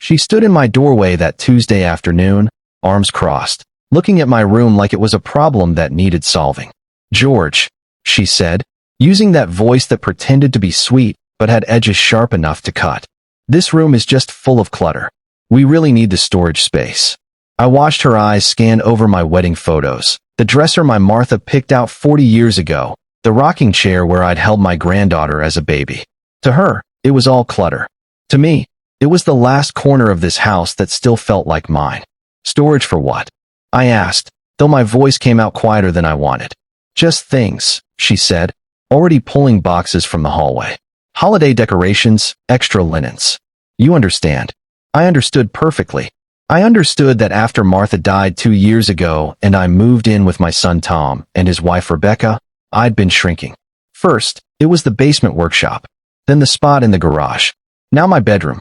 She stood in my doorway that Tuesday afternoon, arms crossed, looking at my room like it was a problem that needed solving. "George," she said, using that voice that pretended to be sweet but had edges sharp enough to cut. "This room is just full of clutter. We really need the storage space." I watched her eyes scan over my wedding photos, the dresser my Martha picked out 40 years ago, the rocking chair where I'd held my granddaughter as a baby. To her, it was all clutter. To me, it was the last corner of this house that still felt like mine. "Storage for what?" I asked, though my voice came out quieter than I wanted. "Just things," she said, already pulling boxes from the hallway. "Holiday decorations, extra linens. You understand." I understood perfectly. I understood that after Martha died 2 years ago and I moved in with my son Tom and his wife Rebecca, I'd been shrinking. First, it was the basement workshop. Then the spot in the garage. Now my bedroom.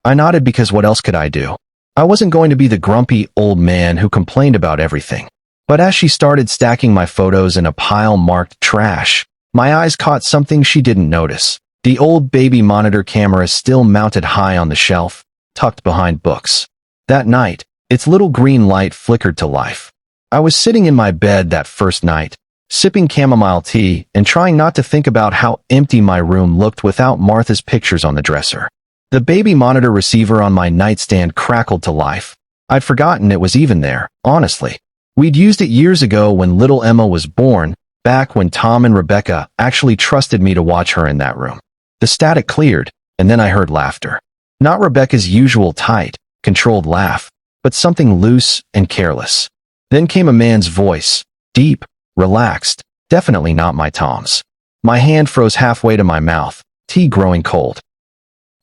I nodded because what else could I do? I wasn't going to be the grumpy old man who complained about everything. But as she started stacking my photos in a pile marked trash, my eyes caught something she didn't notice. The old baby monitor camera still mounted high on the shelf, tucked behind books. That night, its little green light flickered to life. I was sitting in my bed that first night, sipping chamomile tea and trying not to think about how empty my room looked without Martha's pictures on the dresser. The baby monitor receiver on my nightstand crackled to life. I'd forgotten it was even there, honestly. We'd used it years ago when little Emma was born, back when Tom and Rebecca actually trusted me to watch her in that room. The static cleared, and then I heard laughter. Not Rebecca's usual tight, controlled laugh, but something loose and careless. Then came a man's voice, deep, relaxed, definitely not my Tom's. My hand froze halfway to my mouth, tea growing cold.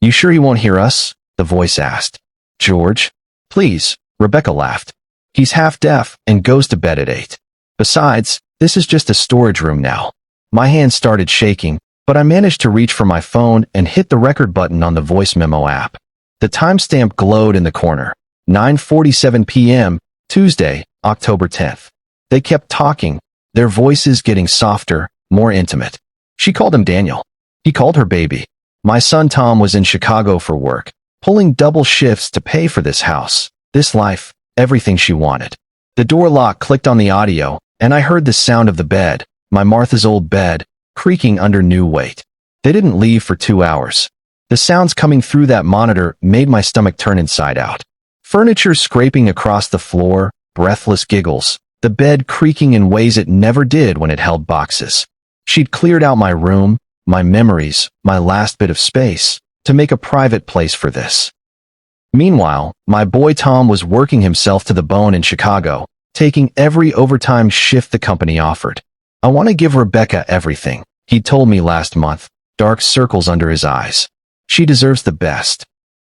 "You sure he won't hear us?" the voice asked. "George, please," Rebecca laughed. "He's half deaf and goes to bed at 8. Besides, this is just a storage room now." My hand started shaking, but I managed to reach for my phone and hit the record button on the voice memo app. The timestamp glowed in the corner. 9:47 p.m., Tuesday, October 10th. They kept talking, their voices getting softer, more intimate. She called him Daniel. He called her baby. My son Tom was in Chicago for work, pulling double shifts to pay for this house, this life, everything she wanted. The door lock clicked on the audio, and I heard the sound of the bed, my Martha's old bed, creaking under new weight. They didn't leave for 2 hours. The sounds coming through that monitor made my stomach turn inside out. Furniture scraping across the floor, breathless giggles, the bed creaking in ways it never did when it held boxes. She'd cleared out my room, my memories, my last bit of space, to make a private place for this. Meanwhile, my boy Tom was working himself to the bone in Chicago, taking every overtime shift the company offered. "I want to give Rebecca everything," he told me last month, dark circles under his eyes. "She deserves the best."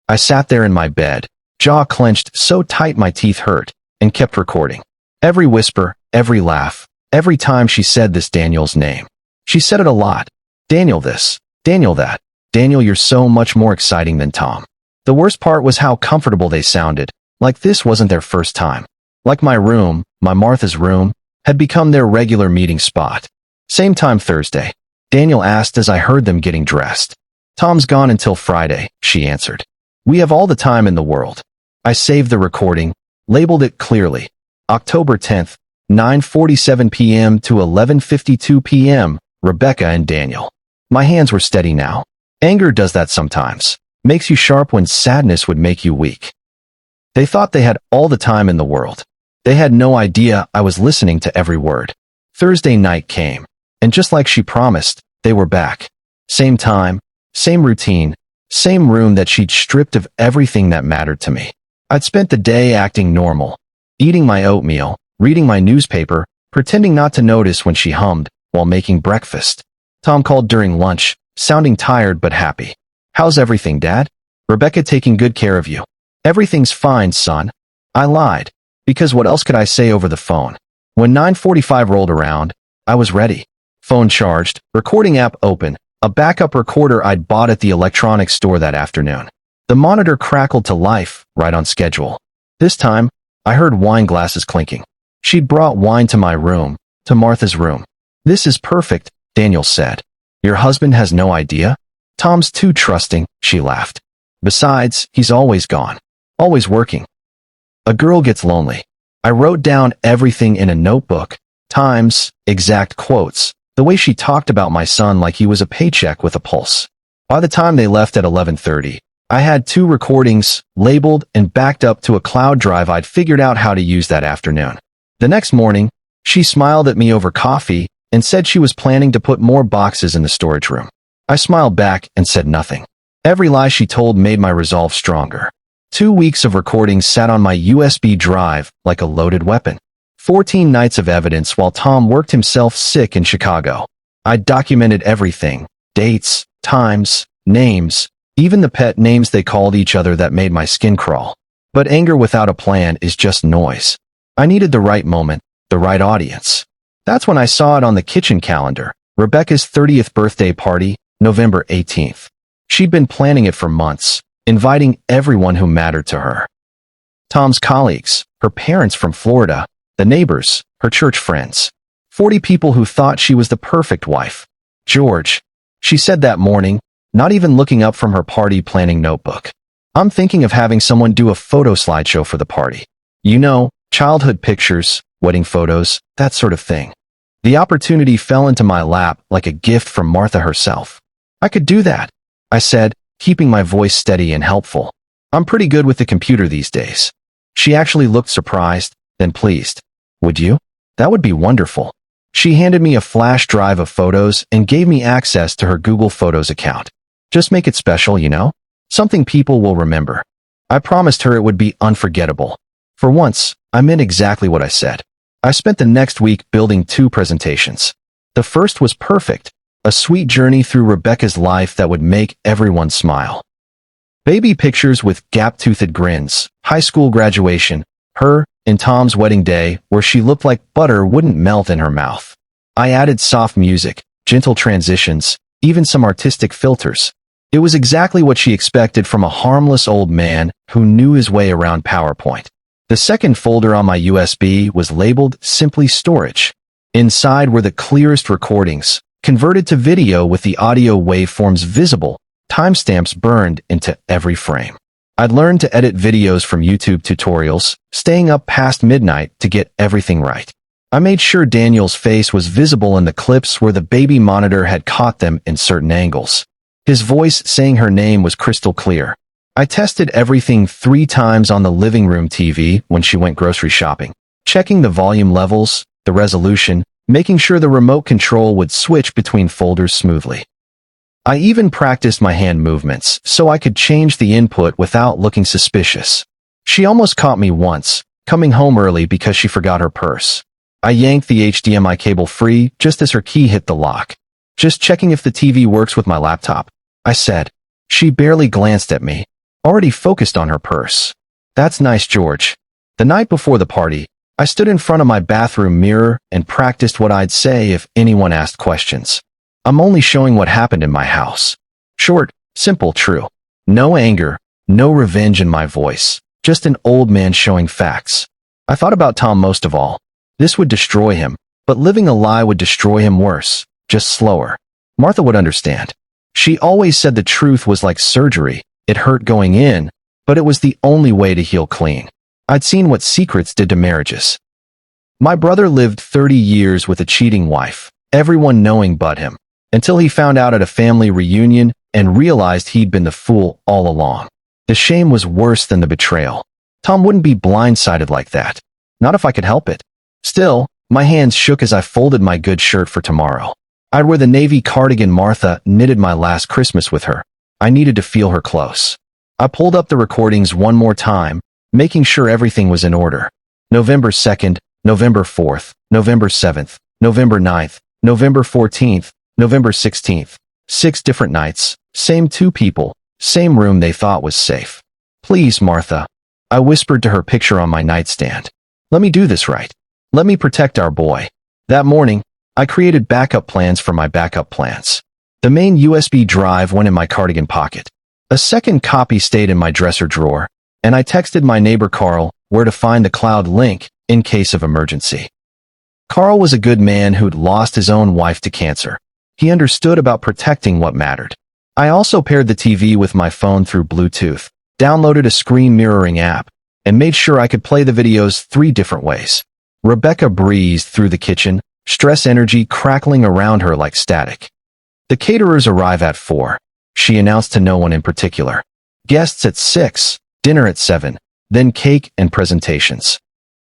I sat there in my bed, jaw clenched so tight my teeth hurt, and kept recording. Every whisper, every laugh, every time she said this Daniel's name. She said it a lot. "Daniel this, Daniel that. Daniel, you're so much more exciting than Tom." The worst part was how comfortable they sounded, like this wasn't their first time. Like my room, my Martha's room, had become their regular meeting spot. "Same time Thursday," Daniel asked as I heard them getting dressed. "Tom's gone until Friday," she answered. "We have all the time in the world." I saved the recording, labeled it clearly. October 10th, 9:47 p.m. to 11:52 p.m., Rebecca and Daniel. My hands were steady now. Anger does that sometimes. Makes you sharp when sadness would make you weak. They thought they had all the time in the world. They had no idea I was listening to every word. Thursday night came, and just like she promised, they were back. Same time, same routine, same room that she'd stripped of everything that mattered to me. I'd spent the day acting normal, eating my oatmeal, reading my newspaper, pretending not to notice when she hummed while making breakfast. Tom called during lunch, sounding tired but happy. "How's everything, Dad? Rebecca taking good care of you?" "Everything's fine, son." I lied, because what else could I say over the phone? When 9:45 rolled around, I was ready. Phone charged, recording app open, a backup recorder I'd bought at the electronics store that afternoon. The monitor crackled to life, right on schedule. This time, I heard wine glasses clinking. She'd brought wine to my room, to Martha's room. "This is perfect," Daniel said. "Your husband has no idea?" "Tom's too trusting," she laughed. Besides, he's always gone. Always working. A girl gets lonely. I wrote down everything in a notebook. Times, exact quotes. The way she talked about my son like he was a paycheck with a pulse. By the time they left at 11:30, I had 2 recordings, labeled and backed up to a cloud drive I'd figured out how to use that afternoon. The next morning, she smiled at me over coffee and said she was planning to put more boxes in the storage room. I smiled back and said nothing. Every lie she told made my resolve stronger. 2 weeks of recordings sat on my USB drive like a loaded weapon. 14 nights of evidence while Tom worked himself sick in Chicago. I documented everything. Dates, times, names, even the pet names they called each other that made my skin crawl. But anger without a plan is just noise. I needed the right moment, the right audience. That's when I saw it on the kitchen calendar. Rebecca's 30th birthday party, November 18th. She'd been planning it for months, inviting everyone who mattered to her. Tom's colleagues, her parents from Florida, the neighbors, her church friends. 40 people who thought she was the perfect wife. George, she said that morning, not even looking up from her party planning notebook. I'm thinking of having someone do a photo slideshow for the party. You know, childhood pictures, wedding photos, that sort of thing. The opportunity fell into my lap like a gift from Martha herself. I could do that, I said, keeping my voice steady and helpful. I'm pretty good with the computer these days. She actually looked surprised, then pleased. Would you? That would be wonderful. She handed me a flash drive of photos and gave me access to her Google Photos account. Just make it special, you know? Something people will remember. I promised her it would be unforgettable. For once, I meant exactly what I said. I spent the next week building 2 presentations. The first was perfect, a sweet journey through Rebecca's life that would make everyone smile. Baby pictures with gap-toothed grins, high school graduation, her and Tom's wedding day where she looked like butter wouldn't melt in her mouth. I added soft music, gentle transitions, even some artistic filters. It was exactly what she expected from a harmless old man who knew his way around PowerPoint. The second folder on my USB was labeled Simply Storage. Inside were the clearest recordings, converted to video with the audio waveforms visible, timestamps burned into every frame. I'd learned to edit videos from YouTube tutorials, staying up past midnight to get everything right. I made sure Daniel's face was visible in the clips where the baby monitor had caught them in certain angles. His voice saying her name was crystal clear. I tested everything 3 times on the living room TV when she went grocery shopping, checking the volume levels, the resolution, making sure the remote control would switch between folders smoothly. I even practiced my hand movements so I could change the input without looking suspicious. She almost caught me once, coming home early because she forgot her purse. I yanked the HDMI cable free just as her key hit the lock. Just checking if the TV works with my laptop, I said. She barely glanced at me, already focused on her purse. That's nice, George. The night before the party, I stood in front of my bathroom mirror and practiced what I'd say if anyone asked questions. I'm only showing what happened in my house. Short, simple, true. No anger, no revenge in my voice, just an old man showing facts. I thought about Tom most of all. This would destroy him, but living a lie would destroy him worse, just slower. Martha would understand. She always said the truth was like surgery. It hurt going in, but it was the only way to heal clean. I'd seen what secrets did to marriages. My brother lived 30 years with a cheating wife, everyone knowing but him, until he found out at a family reunion and realized he'd been the fool all along. The shame was worse than the betrayal. Tom wouldn't be blindsided like that. Not if I could help it. Still, my hands shook as I folded my good shirt for tomorrow. I'd wear the navy cardigan Martha knitted my last Christmas with her. I needed to feel her close. I pulled up the recordings one more time, making sure everything was in order. November 2nd, November 4th, November 7th, November 9th, November 14th, November 16th. 6 different nights, same 2 people, same room they thought was safe. Please, Martha. I whispered to her picture on my nightstand. Let me do this right. Let me protect our boy. That morning, I created backup plans for my backup plans. The main USB drive went in my cardigan pocket. A second copy stayed in my dresser drawer, and I texted my neighbor Carl where to find the cloud link in case of emergency. Carl was a good man who'd lost his own wife to cancer. He understood about protecting what mattered. I also paired the TV with my phone through Bluetooth, downloaded a screen mirroring app, and made sure I could play the videos 3 different ways. Rebecca breezed through the kitchen, stress energy crackling around her like static. The caterers arrive at 4. She announced to no one in particular. Guests at 6, dinner at 7, then cake and presentations.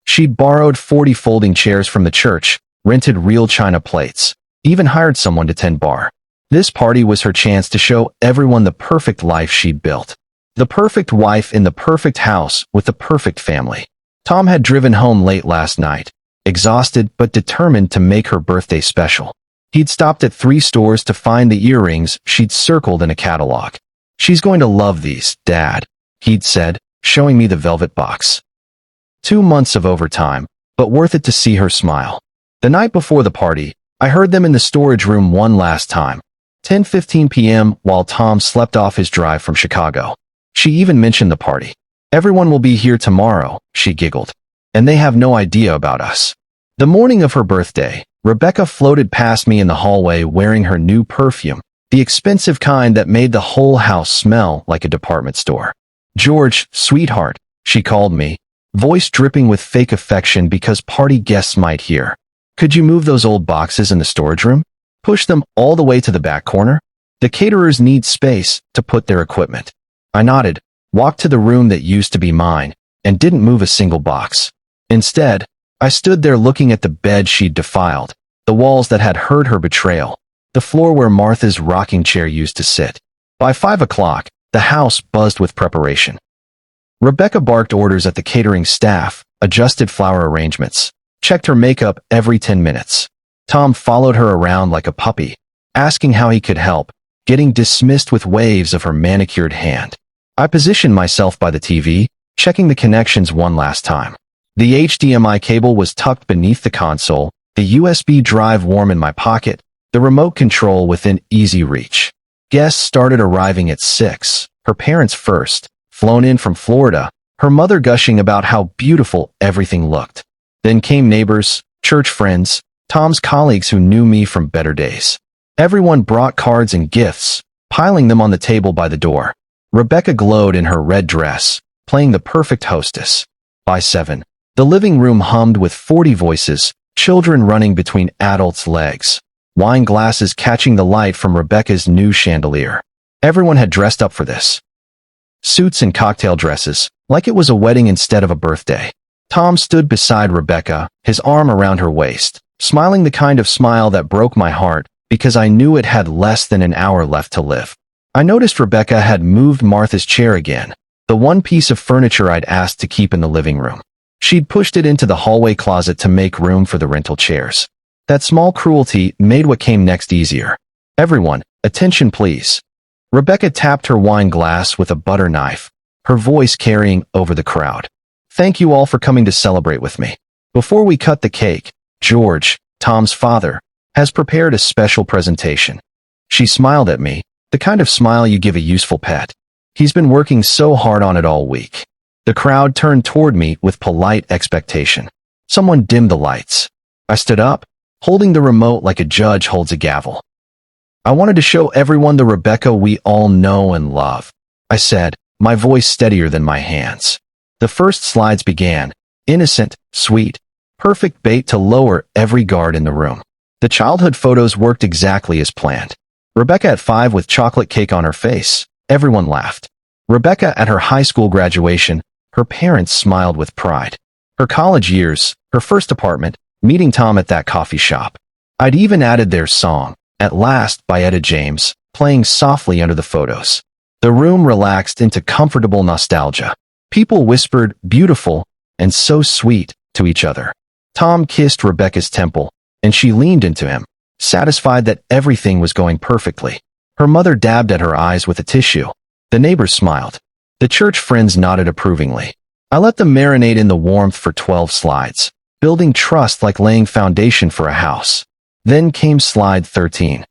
She borrowed 40 folding chairs from the church, rented real china plates, even hired someone to tend bar. This party was her chance to show everyone the perfect life she'd built. The perfect wife in the perfect house with the perfect family. Tom had driven home late last night, exhausted but determined to make her birthday special. He'd stopped at 3 stores to find the earrings she'd circled in a catalog. "She's going to love these, Dad," he'd said, showing me the velvet box. 2 months of overtime, but worth it to see her smile. The night before the party, I heard them in the storage room one last time. 10:15 p.m. while Tom slept off his drive from Chicago. She even mentioned the party. "Everyone will be here tomorrow," she giggled. "And they have no idea about us." The morning of her birthday, Rebecca floated past me in the hallway wearing her new perfume, the expensive kind that made the whole house smell like a department store. "George, sweetheart," she called me, voice dripping with fake affection because party guests might hear. "Could you move those old boxes in the storage room? Push them all the way to the back corner? The caterers need space to put their equipment." I nodded, walked to the room that used to be mine, and didn't move a single box. Instead, I stood there looking at the bed she'd defiled, the walls that had heard her betrayal, the floor where Martha's rocking chair used to sit. By 5 o'clock, the house buzzed with preparation. Rebecca barked orders at the catering staff, adjusted flower arrangements, checked her makeup every 10 minutes. Tom followed her around like a puppy, asking how he could help, getting dismissed with waves of her manicured hand. I positioned myself by the TV, checking the connections one last time. The HDMI cable was tucked beneath the console, the USB drive warm in my pocket, the remote control within easy reach. Guests started arriving at 6, her parents first, flown in from Florida, her mother gushing about how beautiful everything looked. Then came neighbors, church friends, Tom's colleagues who knew me from better days. Everyone brought cards and gifts, piling them on the table by the door. Rebecca glowed in her red dress, playing the perfect hostess. By 7, the living room hummed with 40 voices, children running between adults' legs, wine glasses catching the light from Rebecca's new chandelier. Everyone had dressed up for this. Suits and cocktail dresses, like it was a wedding instead of a birthday. Tom stood beside Rebecca, his arm around her waist, smiling the kind of smile that broke my heart because I knew it had less than an hour left to live. I noticed Rebecca had moved Martha's chair again, the one piece of furniture I'd asked to keep in the living room. She'd pushed it into the hallway closet to make room for the rental chairs. That small cruelty made what came next easier. "Everyone, attention please." Rebecca tapped her wine glass with a butter knife, her voice carrying over the crowd. "Thank you all for coming to celebrate with me. Before we cut the cake, George, Tom's father, has prepared a special presentation." She smiled at me, the kind of smile you give a useful pet. "He's been working so hard on it all week." The crowd turned toward me with polite expectation. Someone dimmed the lights. I stood up, holding the remote like a judge holds a gavel. "I wanted to show everyone the Rebecca we all know and love," I said, my voice steadier than my hands. The first slides began, innocent, sweet, perfect bait to lower every guard in the room. The childhood photos worked exactly as planned. Rebecca at 5 with chocolate cake on her face. Everyone laughed. Rebecca at her high school graduation. Her parents smiled with pride. Her college years, her first apartment, meeting Tom at that coffee shop. I'd even added their song, At Last by Etta James, playing softly under the photos. The room relaxed into comfortable nostalgia. People whispered, "Beautiful," and "so sweet," to each other. Tom kissed Rebecca's temple, and she leaned into him, satisfied that everything was going perfectly. Her mother dabbed at her eyes with a tissue. The neighbors smiled. The church friends nodded approvingly. I let them marinate in the warmth for 12 slides, building trust like laying foundation for a house. Then came slide 13.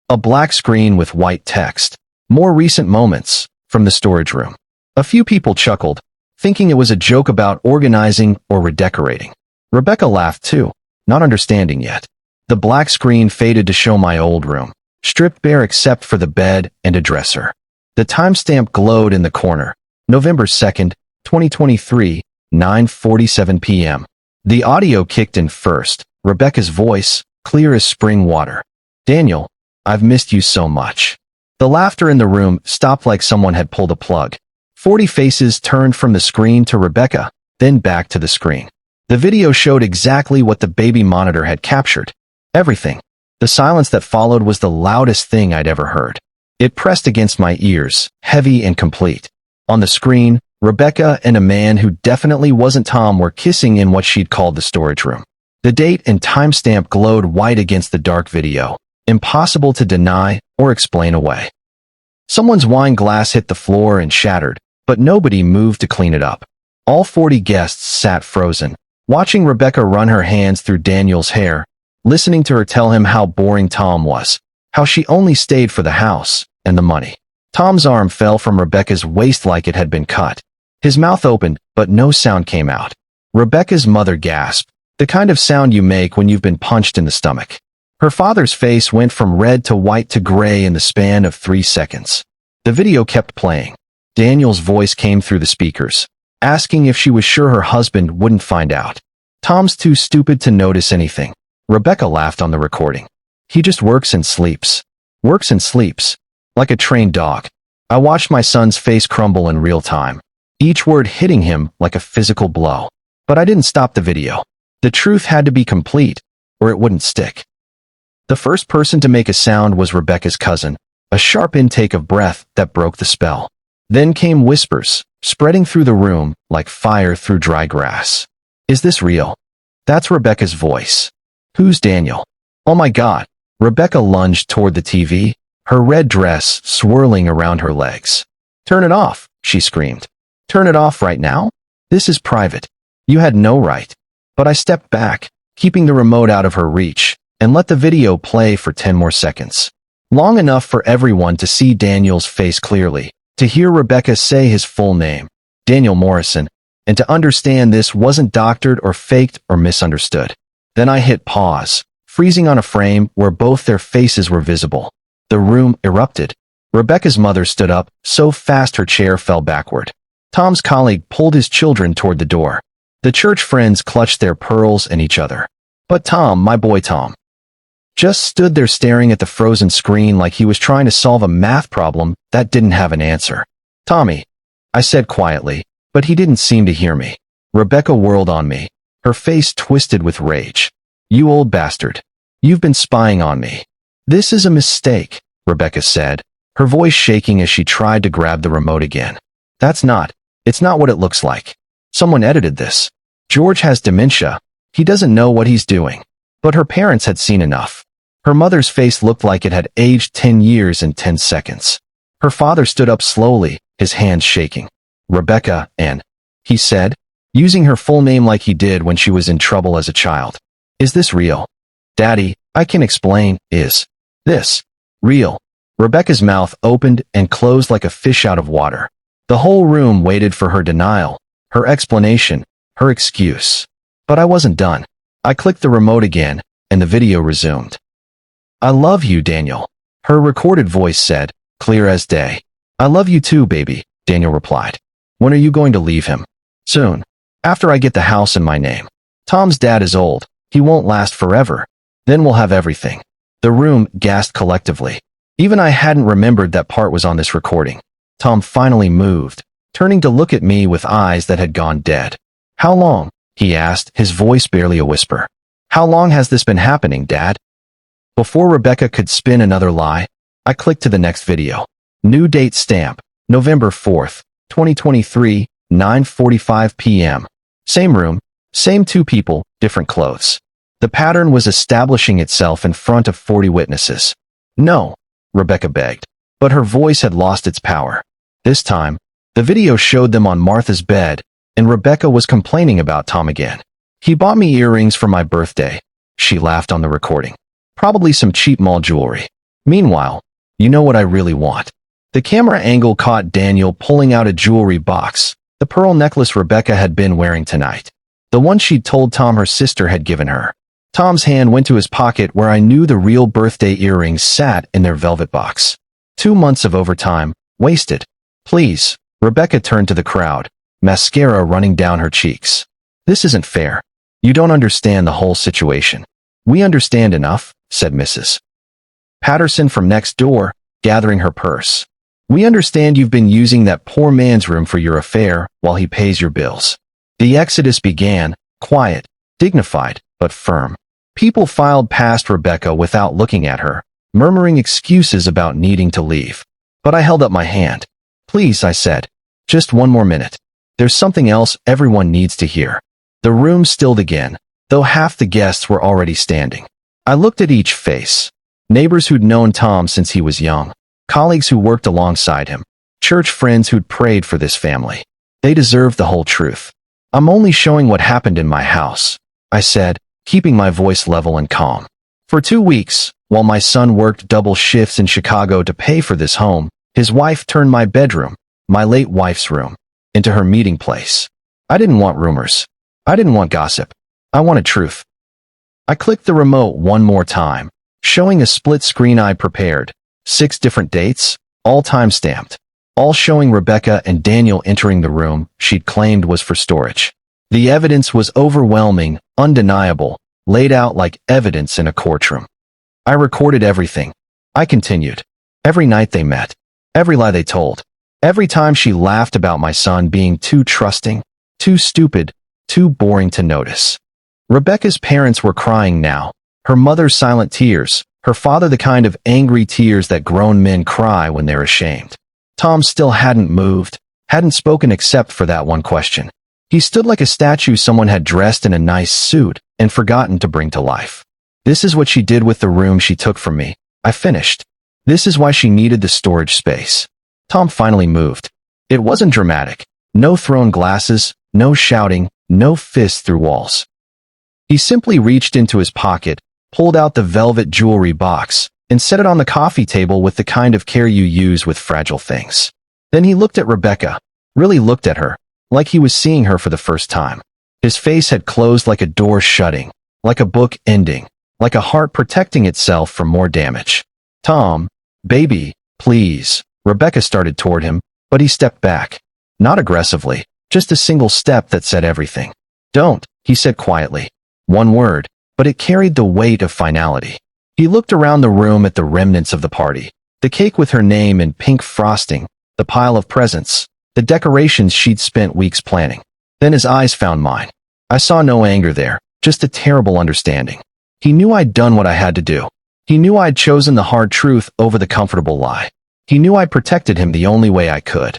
A black screen with white text. More recent moments, from the storage room. A few people chuckled, thinking it was a joke about organizing or redecorating. Rebecca laughed too, not understanding yet. The black screen faded to show my old room, stripped bare except for the bed and a dresser. The timestamp glowed in the corner. November 2nd, 2023, 9:47 p.m. The audio kicked in first. Rebecca's voice, clear as spring water. "Daniel, I've missed you so much." The laughter in the room stopped like someone had pulled a plug. 40 faces turned from the screen to Rebecca, then back to the screen. The video showed exactly what the baby monitor had captured. Everything. The silence that followed was the loudest thing I'd ever heard. It pressed against my ears, heavy and complete. On the screen, Rebecca and a man who definitely wasn't Tom were kissing in what she'd called the storage room. The date and timestamp glowed white against the dark video, impossible to deny or explain away. Someone's wine glass hit the floor and shattered, but nobody moved to clean it up. All 40 guests sat frozen, watching Rebecca run her hands through Daniel's hair, listening to her tell him how boring Tom was, how she only stayed for the house and the money. Tom's arm fell from Rebecca's waist like it had been cut. His mouth opened, but no sound came out. Rebecca's mother gasped, the kind of sound you make when you've been punched in the stomach. Her father's face went from red to white to gray in the span of 3 seconds. The video kept playing. Daniel's voice came through the speakers, asking if she was sure her husband wouldn't find out. "Tom's too stupid to notice anything." Rebecca laughed on the recording. "He just works and sleeps. Works and sleeps. Like a trained dog." I watched my son's face crumble in real time, each word hitting him like a physical blow. But I didn't stop the video. The truth had to be complete, or it wouldn't stick. The first person to make a sound was Rebecca's cousin, a sharp intake of breath that broke the spell. Then came whispers, spreading through the room like fire through dry grass. "Is this real?" "That's Rebecca's voice." "Who's Daniel?" "Oh my God." Rebecca lunged toward the TV, her red dress swirling around her legs. "Turn it off," she screamed. "Turn it off right now? This is private. You had no right." But I stepped back, keeping the remote out of her reach, and let the video play for 10 more seconds. Long enough for everyone to see Daniel's face clearly, to hear Rebecca say his full name, Daniel Morrison, and to understand this wasn't doctored or faked or misunderstood. Then I hit pause, freezing on a frame where both their faces were visible. The room erupted. Rebecca's mother stood up, so fast her chair fell backward. Tom's colleague pulled his children toward the door. The church friends clutched their pearls and each other. But Tom, my boy Tom, just stood there staring at the frozen screen like he was trying to solve a math problem that didn't have an answer. "Tommy," I said quietly, but he didn't seem to hear me. Rebecca whirled on me, her face twisted with rage. "You old bastard. You've been spying on me." "This is a mistake," Rebecca said, her voice shaking as she tried to grab the remote again. It's not what it looks like. Someone edited this. George has dementia. He doesn't know what he's doing." But her parents had seen enough. Her mother's face looked like it had aged 10 years in 10 seconds. Her father stood up slowly, his hands shaking. "Rebecca, and," he said, using her full name like he did when she was in trouble as a child. "Is this real?" "Daddy, I can explain. Is this real?" Rebecca's mouth opened and closed like a fish out of water. The whole room waited for her denial, her explanation, her excuse. But I wasn't done. I clicked the remote again, and the video resumed. "I love you, Daniel," her recorded voice said, clear as day. "I love you too, baby," Daniel replied. "When are you going to leave him?" "Soon. After I get the house in my name. Tom's dad is old. He won't last forever. Then we'll have everything." The room gasped collectively. Even I hadn't remembered that part was on this recording. Tom finally moved, turning to look at me with eyes that had gone dead. "How long?" he asked, his voice barely a whisper. "How long has this been happening, Dad?" Before Rebecca could spin another lie, I clicked to the next video. New date stamp, November 4th, 2023, 9:45 p.m. Same room, same 2 people, different clothes. The pattern was establishing itself in front of 40 witnesses. "No," Rebecca begged, but her voice had lost its power. This time, the video showed them on Martha's bed, and Rebecca was complaining about Tom again. "He bought me earrings for my birthday," she laughed on the recording. "Probably some cheap mall jewelry. Meanwhile, you know what I really want." The camera angle caught Daniel pulling out a jewelry box, the pearl necklace Rebecca had been wearing tonight. The one she'd told Tom her sister had given her. Tom's hand went to his pocket where I knew the real birthday earrings sat in their velvet box. 2 months of overtime, wasted. Please. Rebecca turned to the crowd, mascara running down her cheeks. This isn't fair. You don't understand the whole situation. We understand enough, said Mrs. Patterson from next door, gathering her purse. We understand you've been using that poor man's room for your affair while he pays your bills. The exodus began, quiet, dignified, but firm. People filed past Rebecca without looking at her, murmuring excuses about needing to leave. But I held up my hand. Please, I said. Just 1 more minute. There's something else everyone needs to hear. The room stilled again, though half the guests were already standing. I looked at each face. Neighbors who'd known Tom since he was young. Colleagues who worked alongside him. Church friends who'd prayed for this family. They deserved the whole truth. I'm only showing what happened in my house, I said, keeping my voice level and calm. For 2 weeks, while my son worked double shifts in Chicago to pay for this home, his wife turned my bedroom, my late wife's room, into her meeting place. I didn't want rumors. I didn't want gossip. I wanted truth. I clicked the remote 1 more time, showing a split screen I prepared. 6 different dates, all time-stamped, all showing Rebecca and Daniel entering the room she'd claimed was for storage. The evidence was overwhelming, undeniable, laid out like evidence in a courtroom. I recorded everything. I continued. Every night they met. Every lie they told. Every time she laughed about my son being too trusting, too stupid, too boring to notice. Rebecca's parents were crying now. Her mother's silent tears. Her father the kind of angry tears that grown men cry when they're ashamed. Tom still hadn't moved, hadn't spoken except for that one question. He stood like a statue someone had dressed in a nice suit and forgotten to bring to life. This is what she did with the room she took from me. I finished. This is why she needed the storage space. Tom finally moved. It wasn't dramatic. No thrown glasses, no shouting, no fists through walls. He simply reached into his pocket, pulled out the velvet jewelry box, and set it on the coffee table with the kind of care you use with fragile things. Then he looked at Rebecca, really looked at her, like he was seeing her for the first time. His face had closed like a door shutting, like a book ending, like a heart protecting itself from more damage. Tom, baby, please. Rebecca started toward him, but he stepped back. Not aggressively, just a single step that said everything. Don't, he said quietly. 1 word, but it carried the weight of finality. He looked around the room at the remnants of the party. The cake with her name in pink frosting, the pile of presents, the decorations she'd spent weeks planning. Then his eyes found mine. I saw no anger there, just a terrible understanding. He knew I'd done what I had to do. He knew I'd chosen the hard truth over the comfortable lie. He knew I'd protected him the only way I could.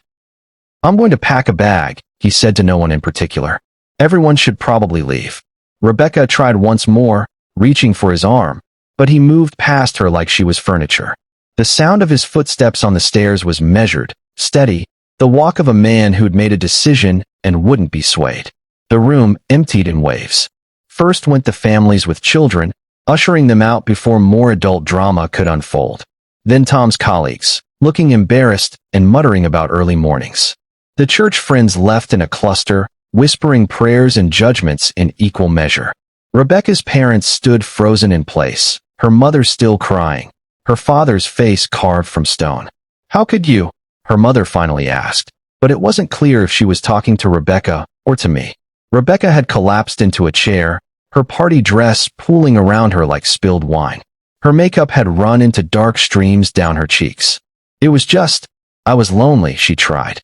I'm going to pack a bag, he said to no one in particular. Everyone should probably leave. Rebecca tried once more, reaching for his arm, but he moved past her like she was furniture. The sound of his footsteps on the stairs was measured, steady, the walk of a man who'd made a decision and wouldn't be swayed. The room emptied in waves. First went the families with children, ushering them out before more adult drama could unfold. Then Tom's colleagues, looking embarrassed and muttering about early mornings. The church friends left in a cluster, whispering prayers and judgments in equal measure. Rebecca's parents stood frozen in place, her mother still crying, her father's face carved from stone. How could you? Her mother finally asked, but it wasn't clear if she was talking to Rebecca or to me. Rebecca had collapsed into a chair, her party dress pooling around her like spilled wine. Her makeup had run into dark streams down her cheeks. It was just, I was lonely, she tried.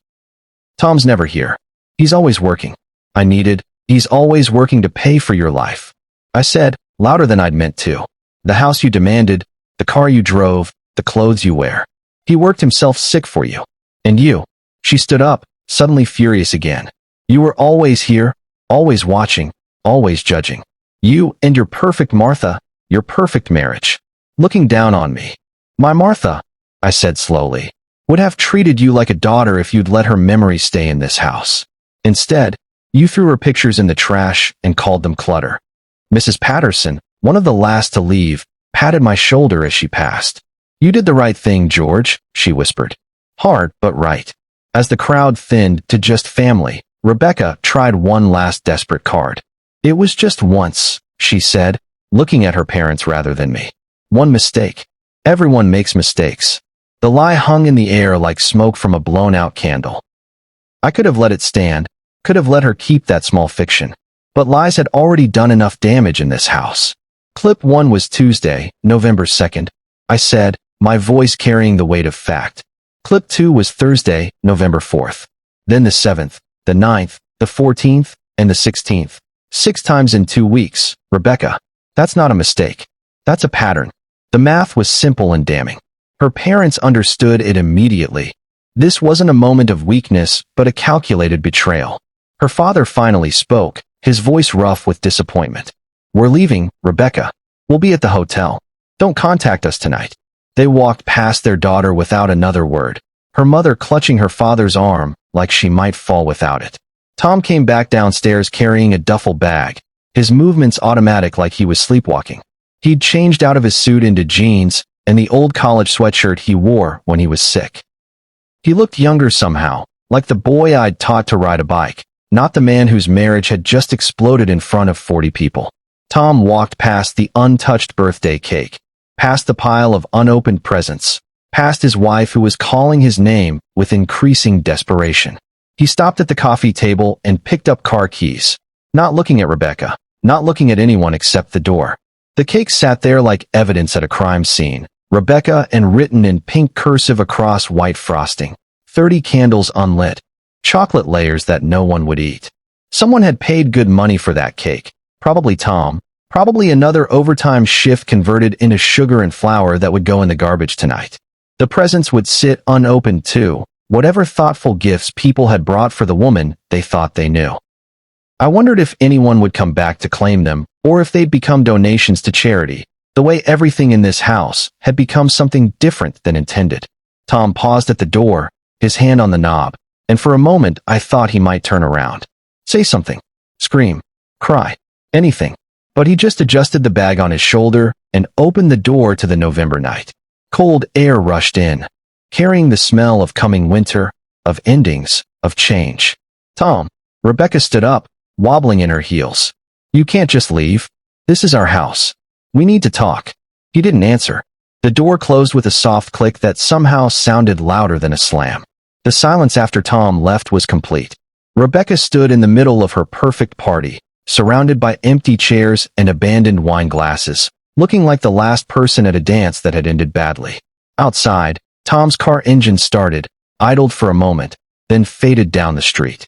Tom's never here. He's always working. He's always working to pay for your life. I said, louder than I'd meant to. The house you demanded, the car you drove, the clothes you wear. He worked himself sick for you. And you. She stood up, suddenly furious again. You were always here, always watching, always judging. You and your perfect Martha, your perfect marriage. Looking down on me. My Martha, I said slowly, would have treated you like a daughter if you'd let her memory stay in this house. Instead, you threw her pictures in the trash and called them clutter. Mrs. Patterson, one of the last to leave, patted my shoulder as she passed. You did the right thing, George, she whispered. Hard, but right. As the crowd thinned to just family, Rebecca tried one last desperate card. It was just once, she said, looking at her parents rather than me. One mistake. Everyone makes mistakes. The lie hung in the air like smoke from a blown-out candle. I could have let it stand, could have let her keep that small fiction. But lies had already done enough damage in this house. Clip 1 was Tuesday, November 2nd. I said, my voice carrying the weight of fact. Clip 2 was Thursday, November 4th. Then the 7th, the 9th, the 14th, and the 16th. 6 times in 2 weeks. Rebecca. That's not a mistake. That's a pattern. The math was simple and damning. Her parents understood it immediately. This wasn't a moment of weakness, but a calculated betrayal. Her father finally spoke, his voice rough with disappointment. We're leaving, Rebecca. We'll be at the hotel. Don't contact us tonight. They walked past their daughter without another word, her mother clutching her father's arm like she might fall without it. Tom came back downstairs carrying a duffel bag, his movements automatic like he was sleepwalking. He'd changed out of his suit into jeans and the old college sweatshirt he wore when he was sick. He looked younger somehow, like the boy I'd taught to ride a bike, not the man whose marriage had just exploded in front of 40 people. Tom walked past the untouched birthday cake, past the pile of unopened presents, past his wife who was calling his name with increasing desperation. He stopped at the coffee table and picked up car keys, not looking at Rebecca, not looking at anyone except the door. The cake sat there like evidence at a crime scene, Rebecca and written in pink cursive across white frosting. 30 candles unlit. Chocolate layers that no one would eat. Someone had paid good money for that cake. Probably Tom. Probably another overtime shift converted into sugar and flour that would go in the garbage tonight. The presents would sit unopened too, whatever thoughtful gifts people had brought for the woman they thought they knew. I wondered if anyone would come back to claim them, or if they'd become donations to charity, the way everything in this house had become something different than intended. Tom paused at the door, his hand on the knob, and for a moment I thought he might turn around. Say something. Scream. Cry. Anything. But he just adjusted the bag on his shoulder and opened the door to the November night. Cold air rushed in, carrying the smell of coming winter, of endings, of change. Tom. Rebecca stood up, wobbling in her heels. You can't just leave. This is our house. We need to talk. He didn't answer. The door closed with a soft click that somehow sounded louder than a slam. The silence after Tom left was complete. Rebecca stood in the middle of her perfect party, surrounded by empty chairs and abandoned wine glasses, looking like the last person at a dance that had ended badly. Outside, Tom's car engine started, idled for a moment, then faded down the street.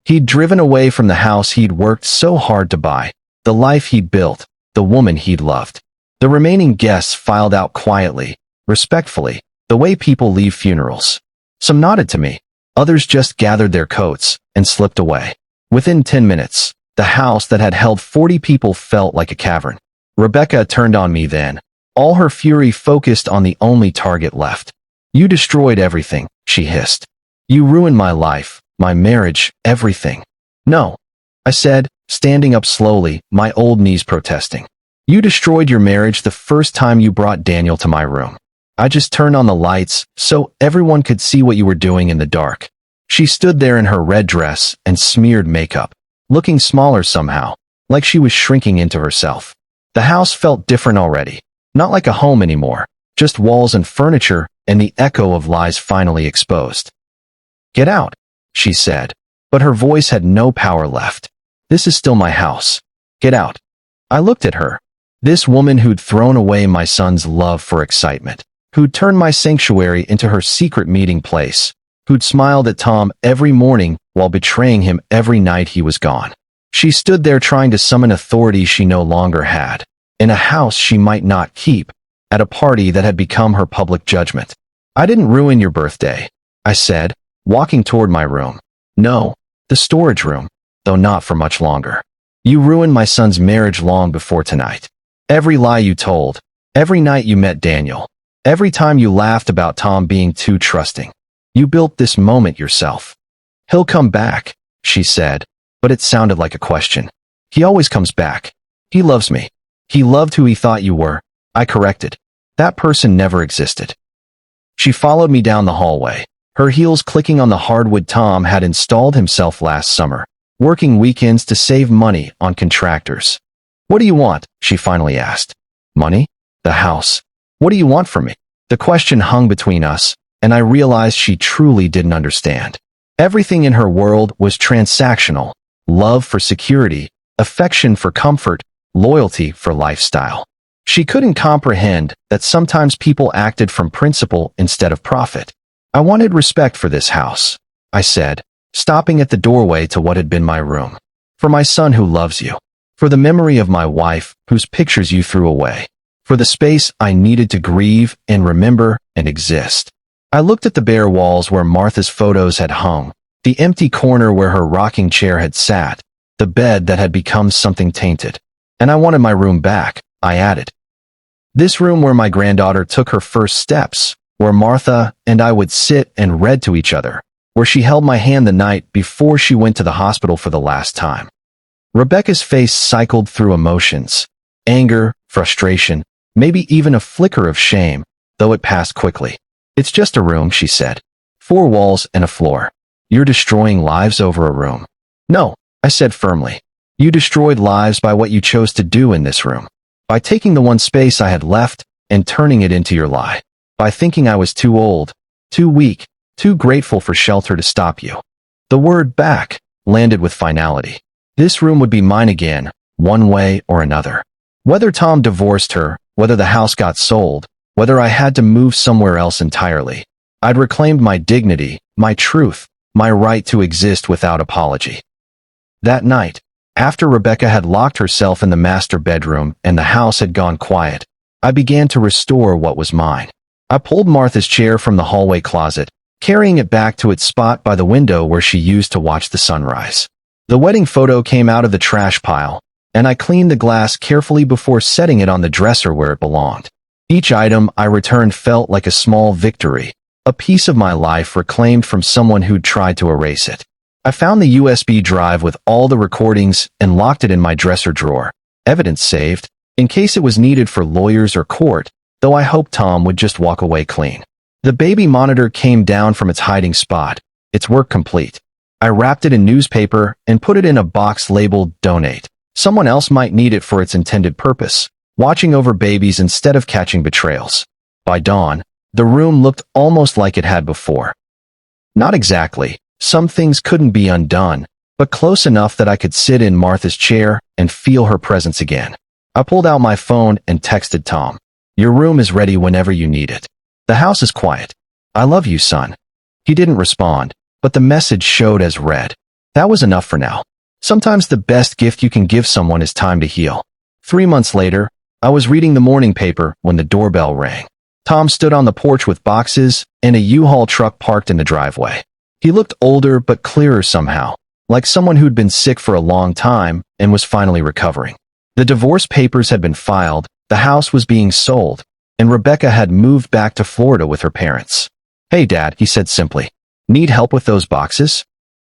He'd driven away from the house he'd worked so hard to buy, the life he'd built, the woman he'd loved. The remaining guests filed out quietly, respectfully, the way people leave funerals. Some nodded to me, others just gathered their coats and slipped away. Within 10 minutes, the house that had held 40 people felt like a cavern. Rebecca turned on me then, all her fury focused on the only target left. You destroyed everything, she hissed. You ruined my life, my marriage, everything. No, I said, standing up slowly, my old knees protesting. You destroyed your marriage the first time you brought Daniel to my room. I just turned on the lights so everyone could see what you were doing in the dark. She stood there in her red dress and smeared makeup, looking smaller somehow, like she was shrinking into herself. The house felt different already, not like a home anymore, just walls and furniture and the echo of lies finally exposed. Get out, she said, but her voice had no power left. This is still my house. Get out. I looked at her. This woman who'd thrown away my son's love for excitement, who'd turned my sanctuary into her secret meeting place, who'd smiled at Tom every morning while betraying him every night he was gone. She stood there trying to summon authority she no longer had, in a house she might not keep, at a party that had become her public judgment. I didn't ruin your birthday, I said, walking toward my room. No, the storage room, though not for much longer. You ruined my son's marriage long before tonight. Every lie you told, every night you met Daniel, every time you laughed about Tom being too trusting. You built this moment yourself. He'll come back, she said, but it sounded like a question. He always comes back. He loves me. He loved who he thought you were. I corrected. That person never existed. She followed me down the hallway, her heels clicking on the hardwood Tom had installed himself last summer, working weekends to save money on contractors. What do you want? She finally asked. Money? The house? What do you want from me? The question hung between us, and I realized she truly didn't understand. Everything in her world was transactional: love for security, affection for comfort, loyalty for lifestyle. She couldn't comprehend that sometimes people acted from principle instead of profit. I wanted respect for this house, I said, stopping at the doorway to what had been my room. For my son who loves you. For the memory of my wife, whose pictures you threw away. For the space I needed to grieve and remember and exist. I looked at the bare walls where Martha's photos had hung, the empty corner where her rocking chair had sat, the bed that had become something tainted. And I wanted my room back, I added. This room where my granddaughter took her first steps, where Martha and I would sit and read to each other, where she held my hand the night before she went to the hospital for the last time. Rebecca's face cycled through emotions: anger, frustration, maybe even a flicker of shame, though it passed quickly. It's just a room, she said. 4 walls and a floor. You're destroying lives over a room. No, I said firmly. You destroyed lives by what you chose to do in this room. By taking the one space I had left and turning it into your lie. By thinking I was too old, too weak, too grateful for shelter to stop you. The word back landed with finality. This room would be mine again, one way or another. Whether Tom divorced her, whether the house got sold, whether I had to move somewhere else entirely, I'd reclaimed my dignity, my truth, my right to exist without apology. That night, after Rebecca had locked herself in the master bedroom and the house had gone quiet, I began to restore what was mine. I pulled Martha's chair from the hallway closet, carrying it back to its spot by the window where she used to watch the sunrise. The wedding photo came out of the trash pile, and I cleaned the glass carefully before setting it on the dresser where it belonged. Each item I returned felt like a small victory, a piece of my life reclaimed from someone who'd tried to erase it. I found the USB drive with all the recordings and locked it in my dresser drawer, evidence saved, in case it was needed for lawyers or court, though I hoped Tom would just walk away clean. The baby monitor came down from its hiding spot, its work complete. I wrapped it in newspaper and put it in a box labeled Donate. Someone else might need it for its intended purpose, watching over babies instead of catching betrayals. By dawn, the room looked almost like it had before. Not exactly. Some things couldn't be undone, but close enough that I could sit in Martha's chair and feel her presence again. I pulled out my phone and texted Tom. Your room is ready whenever you need it. The house is quiet. I love you, son. He didn't respond, but the message showed as read. That was enough for now. Sometimes the best gift you can give someone is time to heal. 3 months later, I was reading the morning paper when the doorbell rang. Tom stood on the porch with boxes and a U-Haul truck parked in the driveway. He looked older but clearer somehow, like someone who'd been sick for a long time and was finally recovering. The divorce papers had been filed, the house was being sold, and Rebecca had moved back to Florida with her parents. Hey, Dad, he said simply. Need help with those boxes?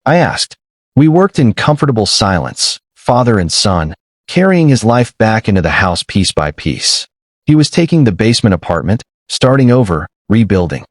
I asked. We worked in comfortable silence, father and son, carrying his life back into the house piece by piece. He was taking the basement apartment, starting over, rebuilding.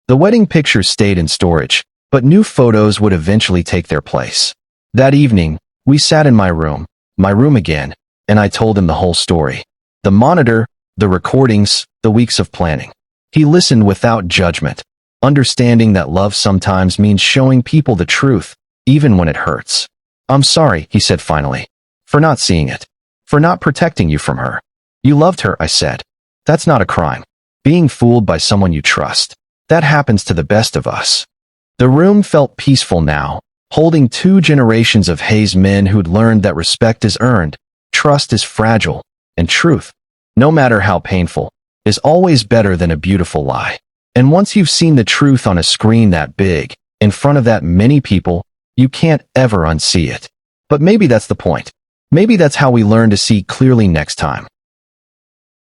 The wedding pictures stayed in storage, but new photos would eventually take their place. That evening, we sat in my room again, and I told him the whole story. The monitor, the recordings, the weeks of planning. He listened without judgment, understanding that love sometimes means showing people the truth, even when it hurts. I'm sorry, he said finally, for not seeing it, for not protecting you from her. You loved her, I said. That's not a crime. Being fooled by someone you trust. That happens to the best of us. The room felt peaceful now, holding 2 generations of Hayes men who'd learned that respect is earned, trust is fragile, and truth, no matter how painful, is always better than a beautiful lie. And once you've seen the truth on a screen that big, in front of that many people, you can't ever unsee it. But maybe that's the point. Maybe that's how we learn to see clearly next time.